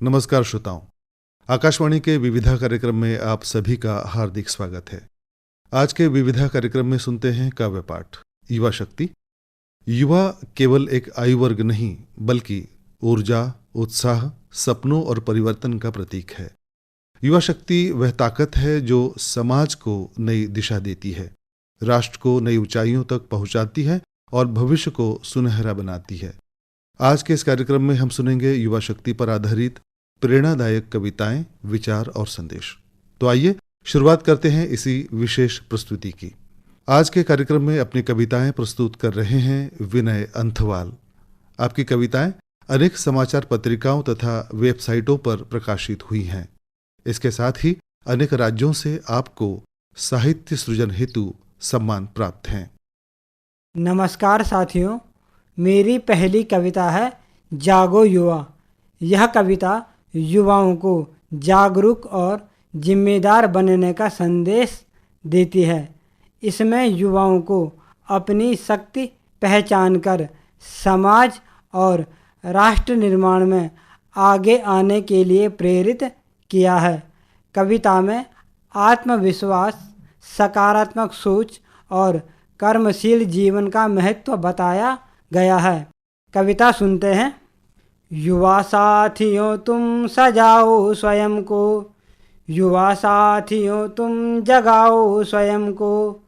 नमस्कार श्रोताओं, आकाशवाणी के विविधा कार्यक्रम में आप सभी का हार्दिक स्वागत है। आज के विविधा कार्यक्रम में सुनते हैं काव्य पाठ युवा शक्ति। युवा केवल एक आयु वर्ग नहीं बल्कि ऊर्जा, उत्साह, सपनों और परिवर्तन का प्रतीक है। युवा शक्ति वह ताकत है जो समाज को नई दिशा देती है, राष्ट्र को नई ऊंचाइयों तक पहुंचाती है और भविष्य को सुनहरा बनाती है। आज के इस कार्यक्रम में हम सुनेंगे युवा शक्ति पर आधारित प्रेरणादायक कविताएं, विचार और संदेश। तो आइए शुरुआत करते हैं इसी विशेष प्रस्तुति की। आज के कार्यक्रम में अपनी कविताएं प्रस्तुत कर रहे हैं विनय अंथवाल। आपकी कविताएं अनेक समाचार पत्रिकाओं तथा वेबसाइटों पर प्रकाशित हुई हैं। इसके साथ ही अनेक राज्यों से आपको साहित्य सृजन हेतु सम्मान प्राप्त हैं। नमस्कार साथियों, मेरी पहली कविता है जागो युवा। यह कविता युवाओं को जागरूक और जिम्मेदार बनने का संदेश देती है। इसमें युवाओं को अपनी शक्ति पहचान कर समाज और राष्ट्र निर्माण में आगे आने के लिए प्रेरित किया है। कविता में आत्मविश्वास, सकारात्मक सोच और कर्मशील जीवन का महत्व बताया गया है। कविता सुनते हैं। युवा साथियों तुम सजाओ स्वयं को, युवा साथियों तुम जगाओ स्वयं को।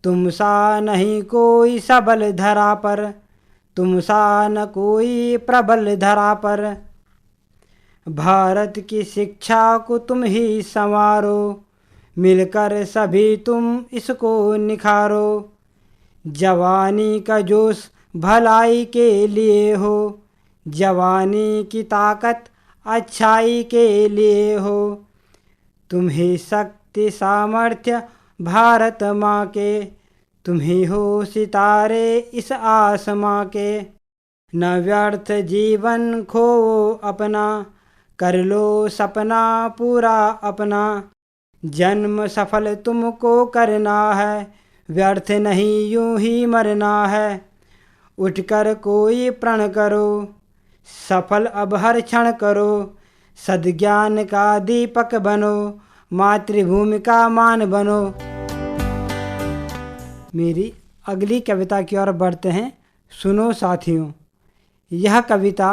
तुम सा नहीं कोई सबल धरा पर, तुम सा न कोई प्रबल धरा पर। भारत की शिक्षा को तुम ही संवारो, मिलकर सभी तुम इसको निखारो। जवानी का जोश भलाई के लिए हो, जवानी की ताकत अच्छाई के लिए हो। तुम ही शक्ति सामर्थ्य भारत माँ के, तुम ही हो सितारे इस आसमां के। न व्यर्थ जीवन खो अपना, कर लो सपना पूरा अपना। जन्म सफल तुमको करना है, व्यर्थ नहीं यूं ही मरना है। उठकर कोई प्रण करो, सफल अब हर क्षण करो। सद्ज्ञान का दीपक बनो, मातृभूमि का मान बनो। मेरी अगली कविता की ओर बढ़ते हैं। सुनो साथियों, यह कविता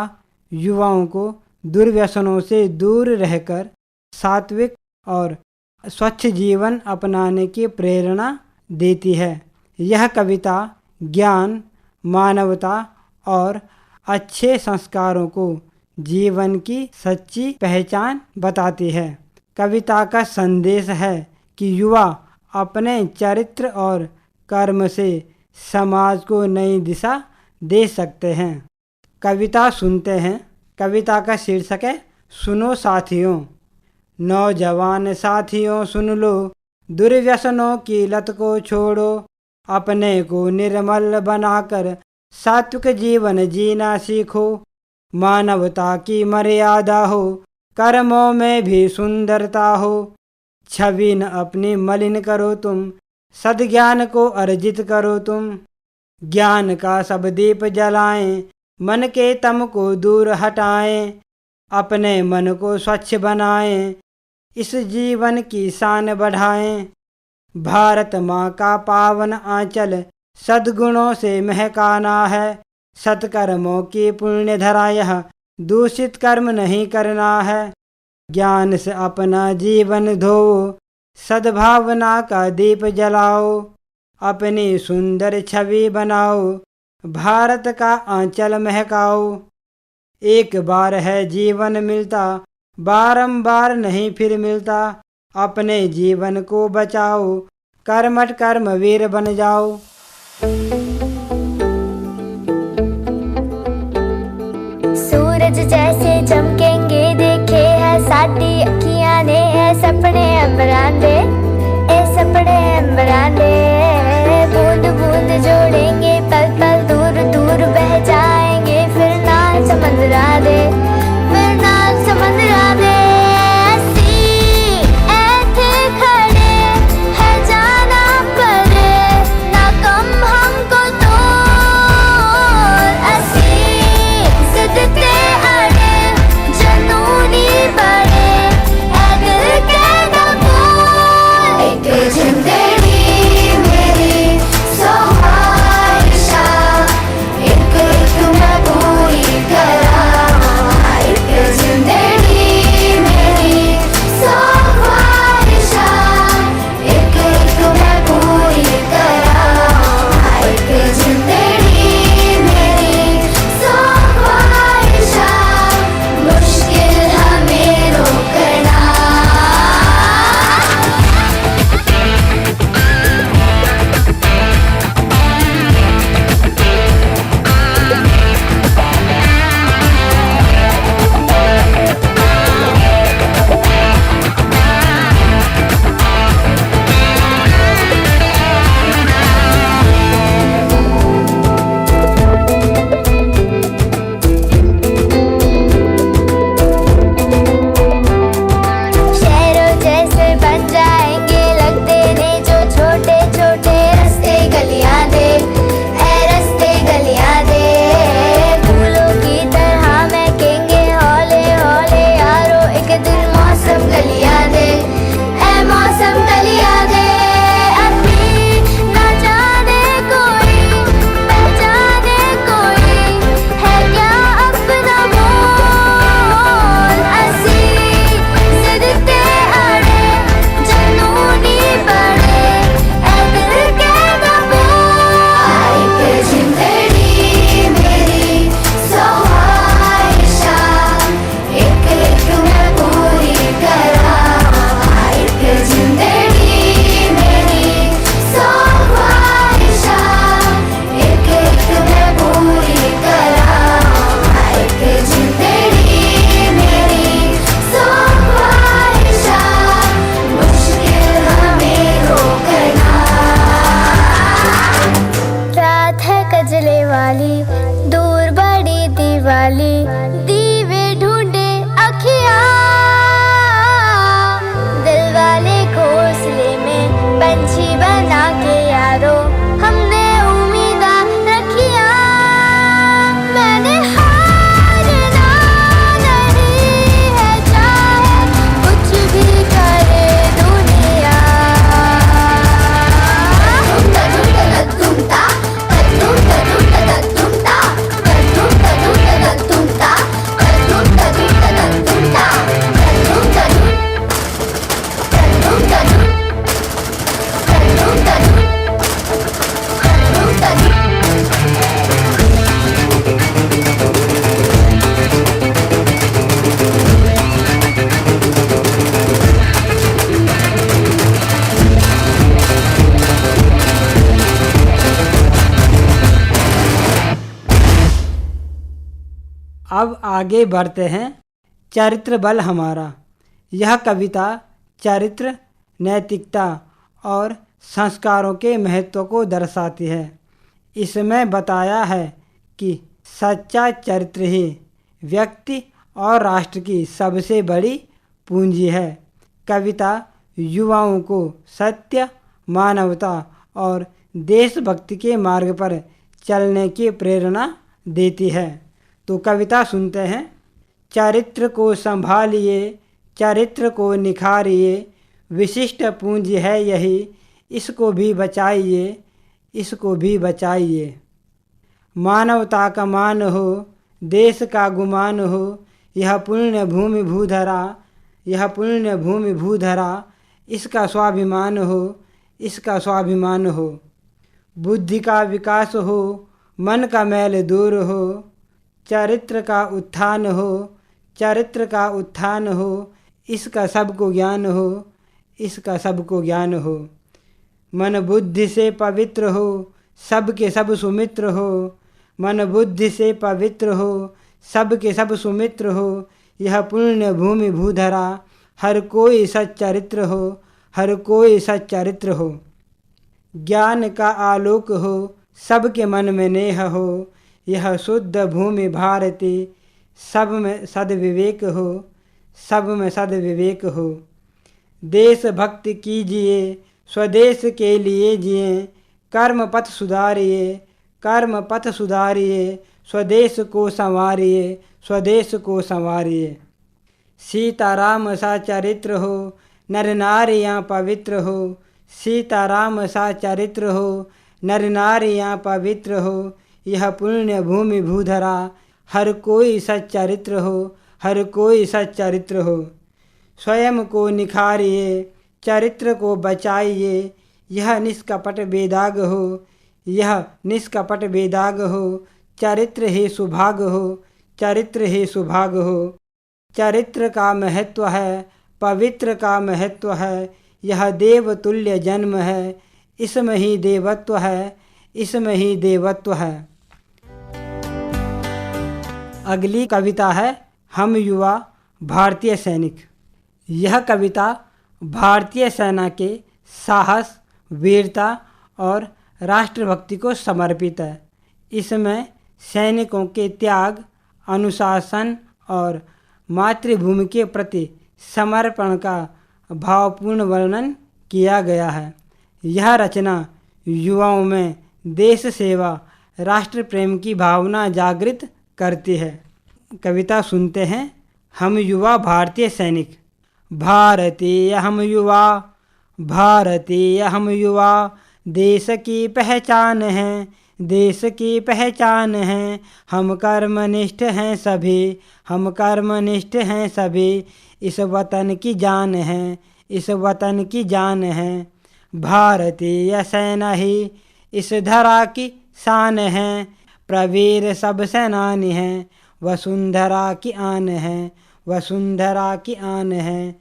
युवाओं को दुर्व्यसनों से दूर रहकर सात्विक और स्वच्छ जीवन अपनाने की प्रेरणा देती है। यह कविता ज्ञान, मानवता और अच्छे संस्कारों को जीवन की सच्ची पहचान बताती है। कविता का संदेश है कि युवा अपने चरित्र और कर्म से समाज को नई दिशा दे सकते हैं। कविता सुनते हैं। कविता का शीर्षक है सुनो साथियों। नौजवान साथियों सुन लो, दुर्व्यसनों की लत को छोड़ो। अपने को निर्मल बनाकर सात्विक जीवन जीना सीखो। मानवता की मर्यादा हो, कर्मों में भी सुंदरता हो। छवि न अपनी मलिन करो तुम, सद्ज्ञान को अर्जित करो तुम। ज्ञान का सब दीप जलाएं, मन के तम को दूर हटाएं। अपने मन को स्वच्छ बनाएं, इस जीवन की शान बढ़ाएं। भारत माँ का पावन आंचल सद्गुणों से महकाना है। सत्कर्मों की पुण्य धरा यह, दूषित कर्म नहीं करना है। ज्ञान से अपना जीवन धो, सद्भावना का दीप जलाओ। अपनी सुंदर छवि बनाओ, भारत का आंचल महकाओ। एक बार है जीवन मिलता, बारंबार नहीं फिर मिलता। अपने जीवन को बचाओ, कर्मठ कर्मवीर बन जाओ। सूरज जैसे चमकेंगे देखे है साडी अखियां ने। है सपने अंबरांदे, ए सपने अंबरांदे। बूंद बूंद जोड़ेंगे, पल पल दूर दूर बह जाएंगे। फिर ना समंदरा दे, फिर ना समंदरा दे। ऐसे खड़े है जाना पर, ना आगे बढ़ते हैं। चरित्र बल हमारा। यह कविता चरित्र, नैतिकता और संस्कारों के महत्व को दर्शाती है। इसमें बताया है कि सच्चा चरित्र ही व्यक्ति और राष्ट्र की सबसे बड़ी पूंजी है। कविता युवाओं को सत्य, मानवता और देशभक्ति के मार्ग पर चलने की प्रेरणा देती है। तो कविता सुनते हैं। चरित्र को संभालिए, चरित्र को निखारिए, विशिष्ट पूंजी है यही, इसको भी बचाइए, इसको भी बचाइए। मानवता का मान हो, देश का गुमान हो, यह पुण्य भूमि भूधरा, यह पुण्य भूमि भूधरा, इसका स्वाभिमान हो, इसका स्वाभिमान हो। बुद्धि का विकास हो, मन का मैल दूर हो, चरित्र का उत्थान हो, चरित्र का उत्थान हो, इसका सबको ज्ञान हो, इसका सबको ज्ञान हो। मन बुद्धि से पवित्र हो, सबके सब सुमित्र हो, मन बुद्धि से पवित्र हो, सबके सब सुमित्र हो, यह पुण्य भूमि भूधरा, हर कोई सच्चरित्र हो, हर कोई सच्चरित्र हो। ज्ञान का आलोक हो, सबके मन में नेह हो, यह शुद्ध भूमि भारती, सब में सद्विवेक हो, सब में सद्विवेक हो। देशभक्ति कीजिए, स्वदेश के लिए जिए, कर्म पथ सुधारिए, कर्म पथ सुधारिए, स्वदेश को संवारिए, स्वदेश को संवारिए। सीताराम सा चरित्र हो, नर नारियाँ पवित्र हो, सीताराम सा चरित्र हो, नर नारियाँ पवित्र हो, यह पुण्य भूमि भूधरा, हर कोई सच्चरित्र हो, हर कोई सच्चरित्र हो। स्वयं को निखारिए, चरित्र को बचाइए, यह निष्कपट बेदाग हो, यह निष्कपट बेदाग हो, चरित्र ही सुभाग हो, चरित्र ही सुभाग हो। चरित्र का महत्व है, पवित्र का महत्व है, यह देवतुल्य जन्म है, इसमें ही देवत्व है, इसमें ही देवत्व है। अगली कविता है हम युवा भारतीय सैनिक। यह कविता भारतीय सेना के साहस, वीरता और राष्ट्रभक्ति को समर्पित है। इसमें सैनिकों के त्याग, अनुशासन और मातृभूमि के प्रति समर्पण का भावपूर्ण वर्णन किया गया है। यह रचना युवाओं में देश सेवा, राष्ट्र प्रेम की भावना जागृत करती है। कविता सुनते हैं। हम युवा भारतीय सैनिक। भारतीय हम युवा, भारतीय हम युवा, देश की पहचान है, देश की पहचान है। हम कर्मनिष्ठ हैं सभी, हम कर्मनिष्ठ हैं सभी, इस वतन की जान है, इस वतन की जान है। भारतीय सेना ही इस धरा की शान है, प्रवीर सब सेनानी हैं, वसुंधरा की आन है, वसुंधरा की आन है।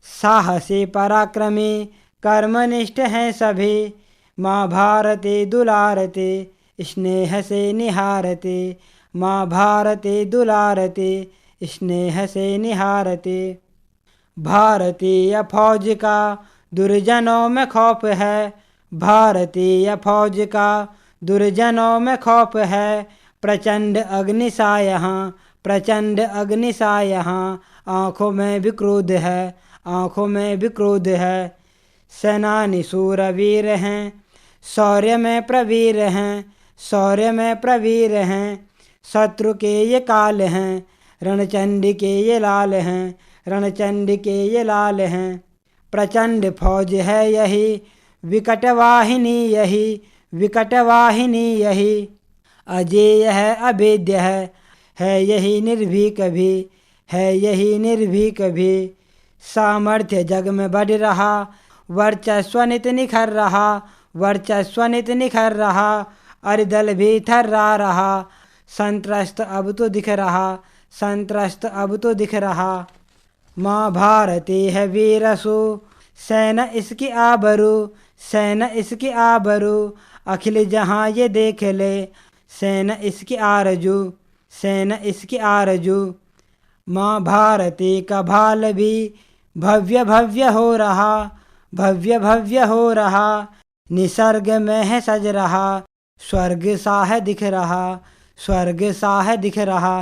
साहसी पराक्रमी कर्मनिष्ठ हैं सभी, माँ भारती दुलारते, स्नेह से निहारते, माँ भारती दुलारते, स्नेह से निहारते। भारतीय फौज का दुर्जनों में खौफ है, भारतीय फौज का दुर्जनों में खौफ है। प्रचंड अग्नि सा यहाँ, प्रचंड अग्नि सा यहाँ, आँखों में भी क्रोध है, आँखों में भी क्रोध है। सेनानी शूरवीर हैं, शौर्य में प्रवीर हैं, शौर्य में प्रवीर हैं। शत्रु के ये काल हैं, रणचंडी के ये लाल हैं, रणचंडी के ये लाल हैं। प्रचंड फौज है यही, विकट वाहिनी यही, विकट वाहिनी यही। अजेय है अभेद्य है यही निर्भीक भी, है यही निर्भीक भी। सामर्थ्य जग में बढ़ रहा, वर्चस्व नित निखर रहा, वर्चस्व नित निखर रहा। अरिदल भी थर्रा रहा, संत्रस्त अब तो दिख रहा, संत्रस्त अब तो दिख रहा। माँ भारती है वीरसु, सेना इसकी आबरू, सेना इसकी आबरू। अखिल जहाँ ये देख ले, सेना इसकी आरजू, सेना इसकी आरजू। माँ भारती का भाल भी भव्य भव्य हो रहा, भव्य भव्य हो रहा, निसर्ग में है सज रहा, स्वर्ग सा है दिख रहा, स्वर्ग सा है दिख रहा।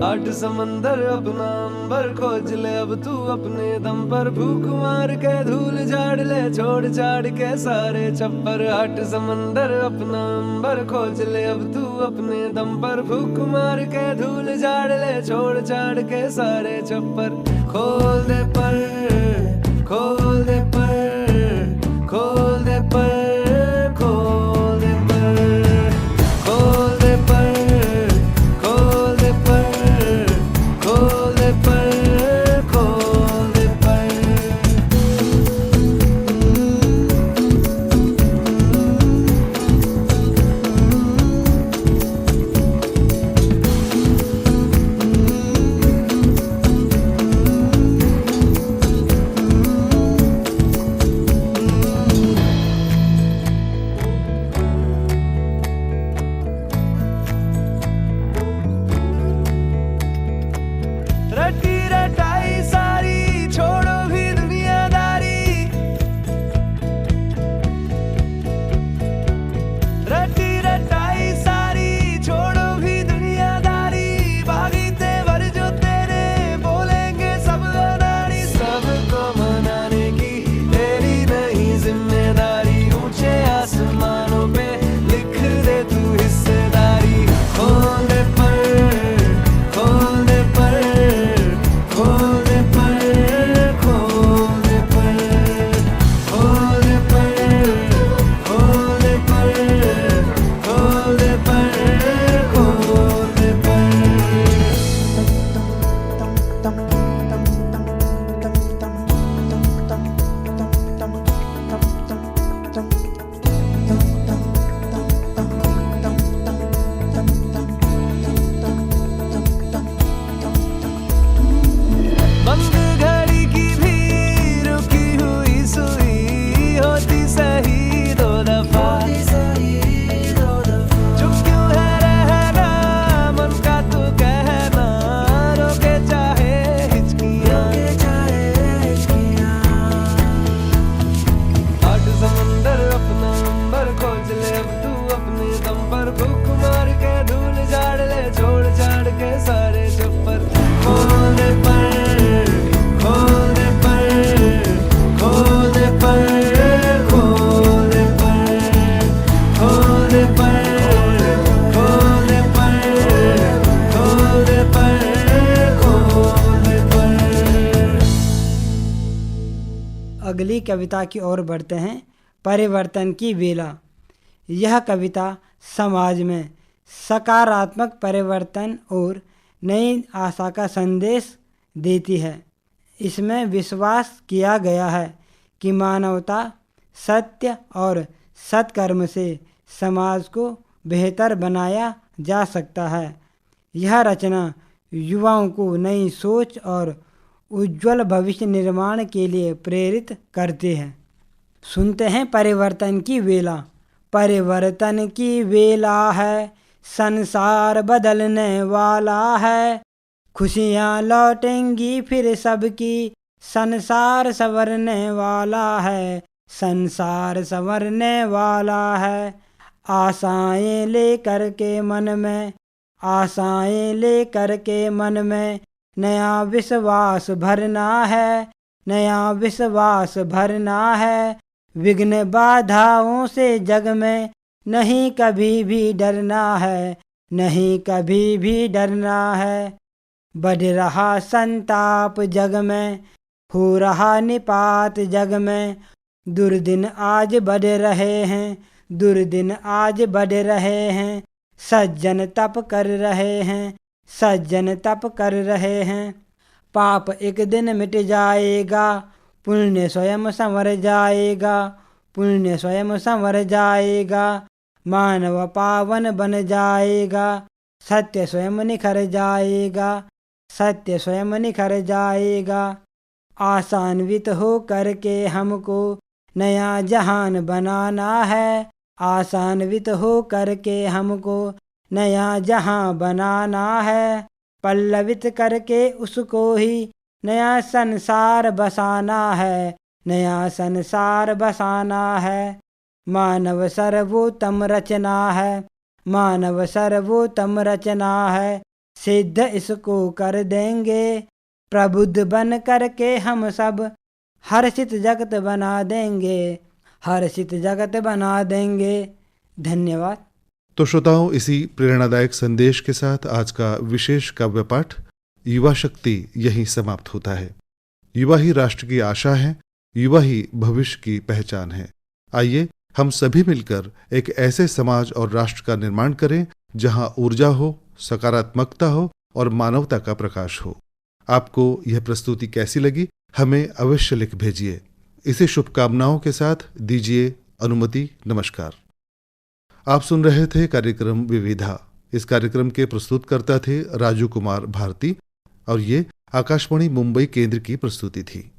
आठ समंदर अपना अंबर खोज ले अब तू अपने दम पर, भूख मार के धूल झाड़ ले छोड़ छाड़ के सारे छप्पर। आठ समंदर अपना अंबर खोज ले अब तू अपने दम पर, भूख मार के धूल झाड़ ले छोड़ छाड़ के सारे छप्पर। खोल दे पर, खोल दे पर, खोल दे पर, खोल दे पर, खोल दे पर, खोल दे पर, खोल दे पर, खोल दे पर। रटी रटाई सारी छोड़ो भी दुनियादारी, रटी रटाई सारी छोड़ो भी दुनियादारी। बागी तेवर जो तेरे बोलेंगे सब अनाड़ी, सबको मनाने की तेरी नहीं जिम्मेदारी। ऊंचे आसमानों पे लिख दे तू हिस्सेदारी। खोल दे पर, खोल दे पर, खोल दे पर, खोल दे पर, खोल दे पर, खोल दे पर, खोल दे पर, खोल दे बंद घड़ी की भी रुकी हुई सुई होती सही दो दफा। चुप क्यों है रहना मन का तू कहना, रोके चाहे हिचकियां। आठ समंदर अपना अंबर खोज ले अब तू अपने दम पर, भूख मार के धूल झाड़ ले छोड़ छाड़ के सारे छप्पर। खोल दे पर, खोल दे पर, खोल दे पर, खोल दे पर, खोल दे पर, खोल दे पर, खोल दे पर, खोल दे पर। अगली कविता की ओर बढ़ते हैं। परिवर्तन की बेला। यह कविता समाज में सकारात्मक परिवर्तन और नई आशा का संदेश देती है। इसमें विश्वास किया गया है कि मानवता सत्य और सत्कर्म से समाज को बेहतर बनाया जा सकता है। यह रचना युवाओं को नई सोच और उज्जवल भविष्य निर्माण के लिए प्रेरित करती है। सुनते हैं परिवर्तन की वेला। परिवर्तन की वेला है, संसार बदलने वाला है, खुशियाँ लौटेंगी फिर सबकी, संसार संवरने वाला है, संसार संवरने वाला है। आशाएं लेकर के मन में, आशाएं लेकर के मन में, नया विश्वास भरना है, नया विश्वास भरना है। विघ्न बाधाओं से जग में नहीं कभी भी डरना है, नहीं कभी भी डरना है। बढ़ रहा संताप जग में, हो रहा निपात जग में, दुर्दिन आज बढ़ रहे हैं, दुर्दिन आज बढ़ रहे हैं। सज्जन तप कर रहे हैं, सज्जन तप कर रहे हैं। पाप एक दिन मिट जाएगा, पुण्य स्वयं संवर जाएगा, पुण्य स्वयं संवर जाएगा, मानव पावन बन जाएगा, सत्य स्वयं निखर जाएगा, सत्य स्वयं निखर जाएगा। आसान्वित हो करके हमको नया जहान बनाना है, आसान्वित हो करके हमको नया जहां बनाना है, पल्लवित करके उसको ही नया संसार बसाना है, नया संसार बसाना है। मानव सर्वोत्तम रचना है, मानव सर्वोत्तम रचना है, सिद्ध इसको कर देंगे, प्रबुद्ध बन करके हम सब हर्षित जगत बना देंगे, हर्षित जगत बना देंगे। धन्यवाद। तो श्रोताओं, इसी प्रेरणादायक संदेश के साथ आज का विशेष काव्य पाठ युवा शक्ति यहीं समाप्त होता है। युवा ही राष्ट्र की आशा है, युवा ही भविष्य की पहचान है। आइए हम सभी मिलकर एक ऐसे समाज और राष्ट्र का निर्माण करें जहां ऊर्जा हो, सकारात्मकता हो और मानवता का प्रकाश हो। आपको यह प्रस्तुति कैसी लगी, हमें अवश्य लिख भेजिए। इसे शुभकामनाओं के साथ दीजिए अनुमति। नमस्कार। आप सुन रहे थे कार्यक्रम विविधा। इस कार्यक्रम के प्रस्तुतकर्ता थे राजू कुमार भारती और ये आकाशवाणी मुंबई केंद्र की प्रस्तुति थी।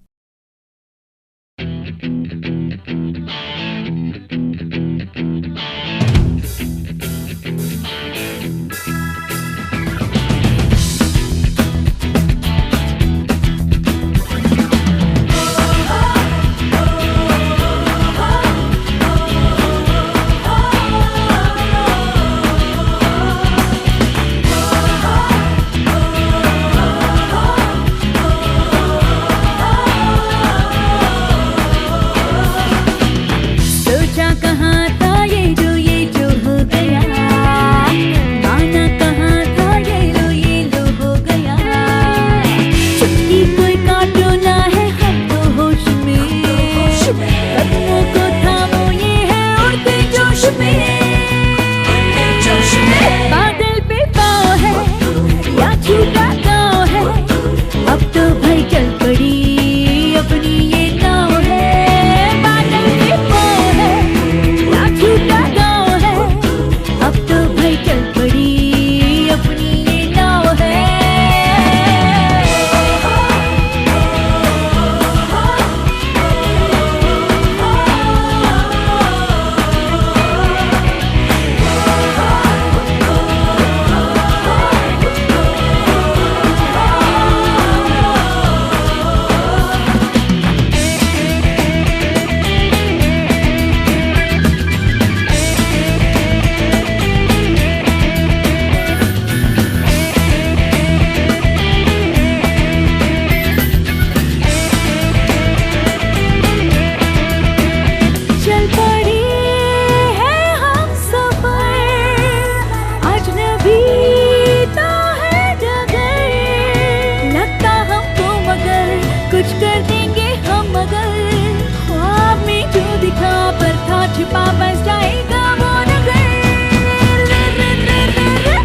छिपा बस जाएगा वो नगर,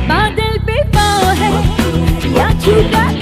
बादल पे पाँव है या छूटा